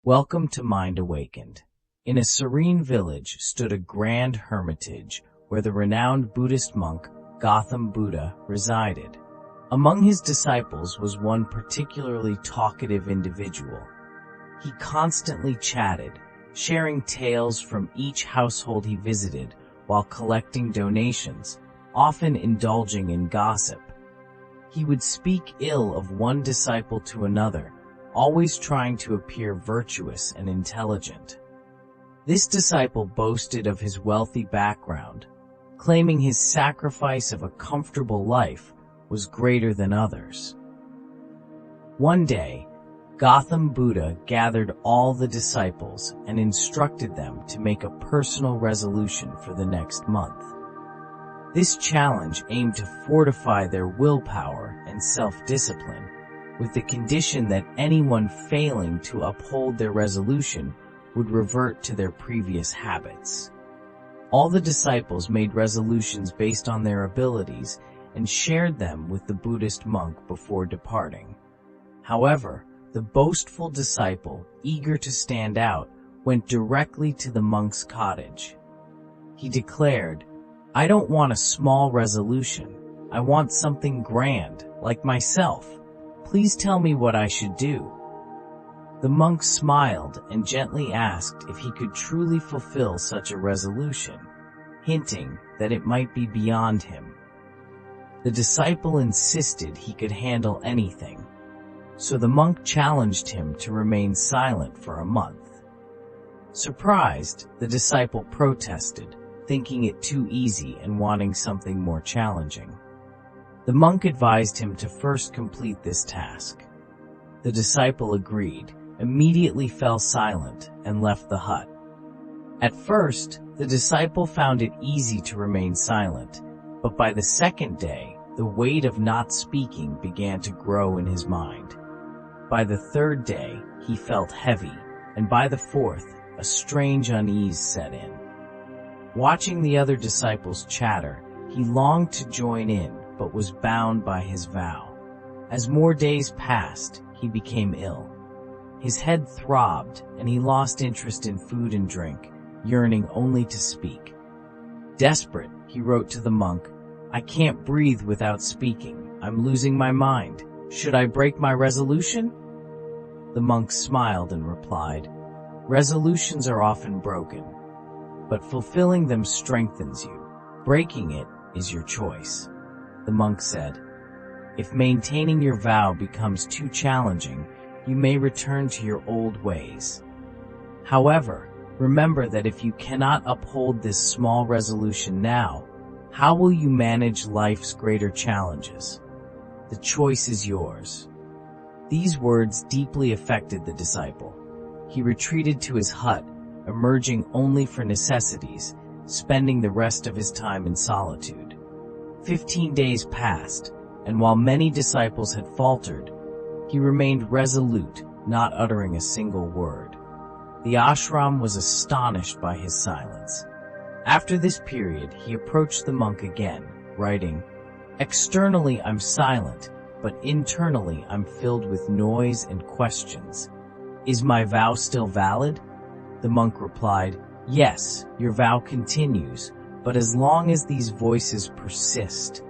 Welcome to Mind Awakened. In a serene village stood a grand hermitage where the renowned Buddhist monk Gotham Buddha resided. Among his disciples was one particularly talkative individual. He constantly chatted, sharing tales from each household he visited while collecting donations, often indulging in gossip. He would speak ill of one disciple to another, always trying to appear virtuous and intelligent. This disciple boasted of his wealthy background, claiming his sacrifice of a comfortable life was greater than others. One day, Gotham Buddha gathered all the disciples and instructed them to make a personal resolution for the next month. This challenge aimed to fortify their willpower and self-discipline, with the condition that anyone failing to uphold their resolution would revert to their previous habits. All the disciples made resolutions based on their abilities and shared them with the Buddhist monk before departing. However, the boastful disciple, eager to stand out, went directly to the monk's cottage. He declared, "I don't want a small resolution. I want something grand, like myself. Please tell me what I should do." The monk smiled and gently asked if he could truly fulfill such a resolution, hinting that it might be beyond him. The disciple insisted he could handle anything, so the monk challenged him to remain silent for a month. Surprised, the disciple protested, thinking it too easy and wanting something more challenging. The monk advised him to first complete this task. The disciple agreed, immediately fell silent, and left the hut. At first, the disciple found it easy to remain silent, but by the second day, the weight of not speaking began to grow in his mind. By the third day, he felt heavy, and by the fourth, a strange unease set in. Watching the other disciples chatter, he longed to join in, but was bound by his vow. As more days passed, he became ill. His head throbbed, and he lost interest in food and drink, yearning only to speak. Desperate, he wrote to the monk, "I can't breathe without speaking. I'm losing my mind. Should I break my resolution?" The monk smiled and replied, "Resolutions are often broken, but fulfilling them strengthens you. Breaking it is your choice." The monk said, "If maintaining your vow becomes too challenging, you may return to your old ways. However, remember that if you cannot uphold this small resolution now, how will you manage life's greater challenges? The choice is yours." These words deeply affected the disciple. He retreated to his hut, emerging only for necessities, spending the rest of his time in solitude. 15 days passed, and while many disciples had faltered, he remained resolute, not uttering a single word. The ashram was astonished by his silence. After this period, he approached the monk again, writing, "Externally I'm silent, but internally I'm filled with noise and questions. Is my vow still valid?" The monk replied, "Yes, your vow continues, but as long as these voices persist.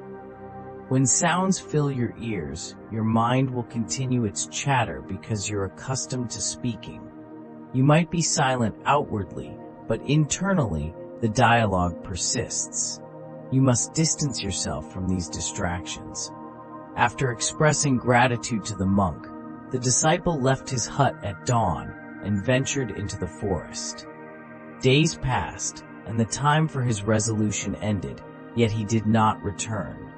When sounds fill your ears, your mind will continue its chatter because you're accustomed to speaking. You might be silent outwardly, but internally, the dialogue persists. You must distance yourself from these distractions." After expressing gratitude to the monk, the disciple left his hut at dawn and ventured into the forest. Days passed, and the time for his resolution ended, yet he did not return.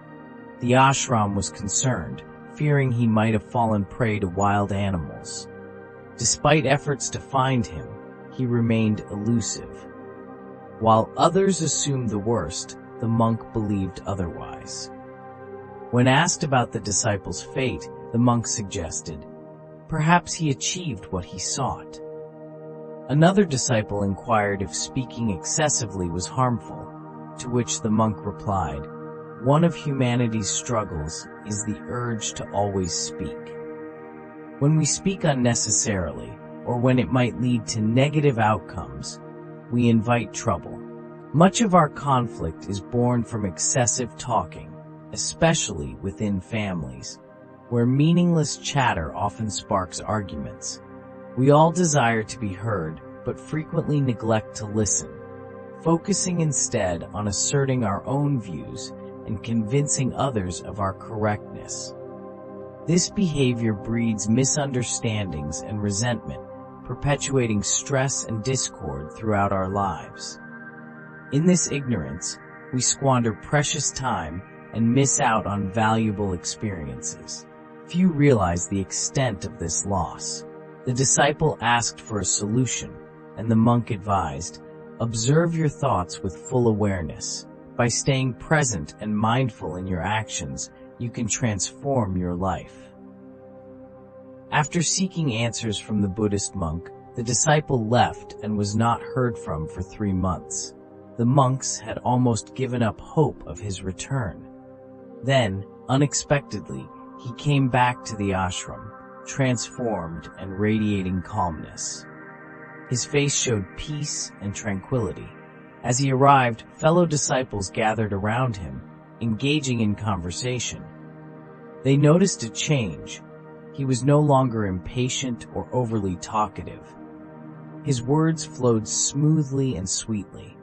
The ashram was concerned, fearing he might have fallen prey to wild animals. Despite efforts to find him, he remained elusive. While others assumed the worst, the monk believed otherwise. When asked about the disciple's fate, the monk suggested, perhaps he achieved what he sought. Another disciple inquired if speaking excessively was harmful, to which the monk replied, "One of humanity's struggles is the urge to always speak. When we speak unnecessarily, or when it might lead to negative outcomes, we invite trouble. Much of our conflict is born from excessive talking, especially within families, where meaningless chatter often sparks arguments. We all desire to be heard, but frequently neglect to listen, focusing instead on asserting our own views and convincing others of our correctness. This behavior breeds misunderstandings and resentment, perpetuating stress and discord throughout our lives. In this ignorance, we squander precious time and miss out on valuable experiences. Few realize the extent of this loss. The disciple asked for a solution, and the monk advised, "Observe your thoughts with full awareness. By staying present and mindful in your actions, you can transform your life." After seeking answers from the Buddhist monk, the disciple left and was not heard from for 3 months. The monks had almost given up hope of his return. Then, unexpectedly, he came back to the ashram, transformed and radiating calmness. His face showed peace and tranquility. As he arrived, fellow disciples gathered around him, engaging in conversation. They noticed a change. He was no longer impatient or overly talkative. His words flowed smoothly and sweetly.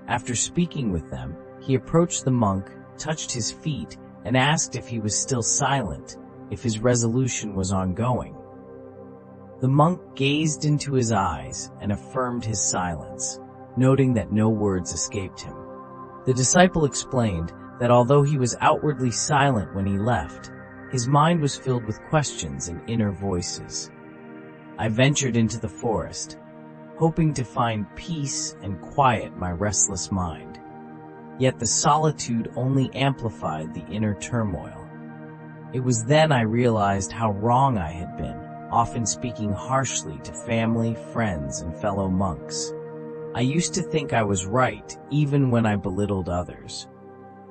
After speaking with them, he approached the monk, touched his feet, and asked if he was still silent, if his resolution was ongoing. The monk gazed into his eyes and affirmed his silence, noting that no words escaped him. The disciple explained that although he was outwardly silent when he left, his mind was filled with questions and inner voices. I ventured into the forest, hoping to find peace and quiet my restless mind. Yet the solitude only amplified the inner turmoil. It was then I realized how wrong I had been, often speaking harshly to family, friends, and fellow monks. I used to think I was right, even when I belittled others.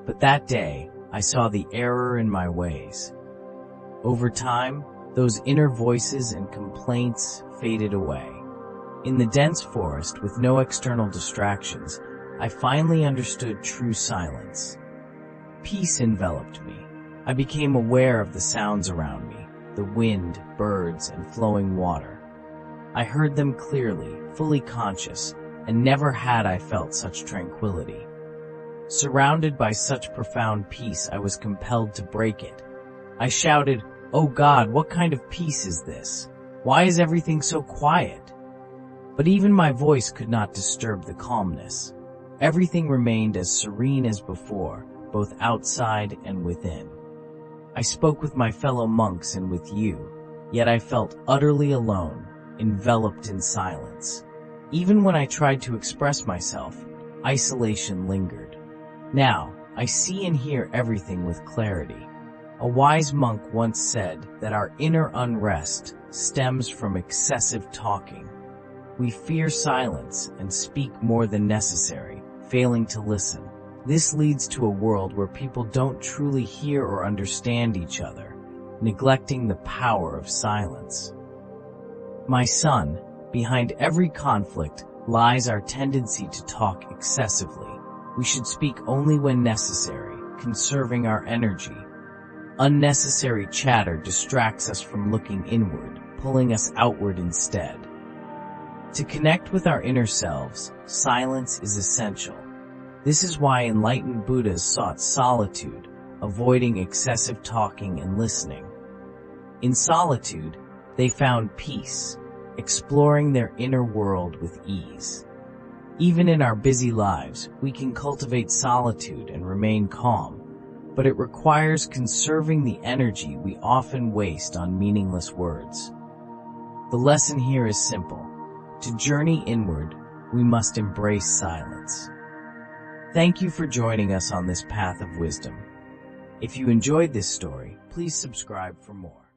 But that day, I saw the error in my ways. Over time, those inner voices and complaints faded away. In the dense forest, with no external distractions, I finally understood true silence. Peace enveloped me. I became aware of the sounds around me, the wind, birds, and flowing water. I heard them clearly, fully conscious, and never had I felt such tranquility. Surrounded by such profound peace, I was compelled to break it. I shouted, "Oh God, what kind of peace is this? Why is everything so quiet?" But even my voice could not disturb the calmness. Everything remained as serene as before, both outside and within. I spoke with my fellow monks and with you, yet I felt utterly alone, enveloped in silence. Even when I tried to express myself, isolation lingered. Now, I see and hear everything with clarity. A wise monk once said that our inner unrest stems from excessive talking. We fear silence and speak more than necessary, failing to listen. This leads to a world where people don't truly hear or understand each other, neglecting the power of silence. My son, behind every conflict lies our tendency to talk excessively. We should speak only when necessary, conserving our energy. Unnecessary chatter distracts us from looking inward, pulling us outward instead. To connect with our inner selves, silence is essential. This is why enlightened Buddhas sought solitude, avoiding excessive talking and listening. In solitude, they found peace, exploring their inner world with ease. Even in our busy lives, we can cultivate solitude and remain calm, but it requires conserving the energy we often waste on meaningless words. The lesson here is simple. To journey inward, we must embrace silence. Thank you for joining us on this path of wisdom. If you enjoyed this story, please subscribe for more.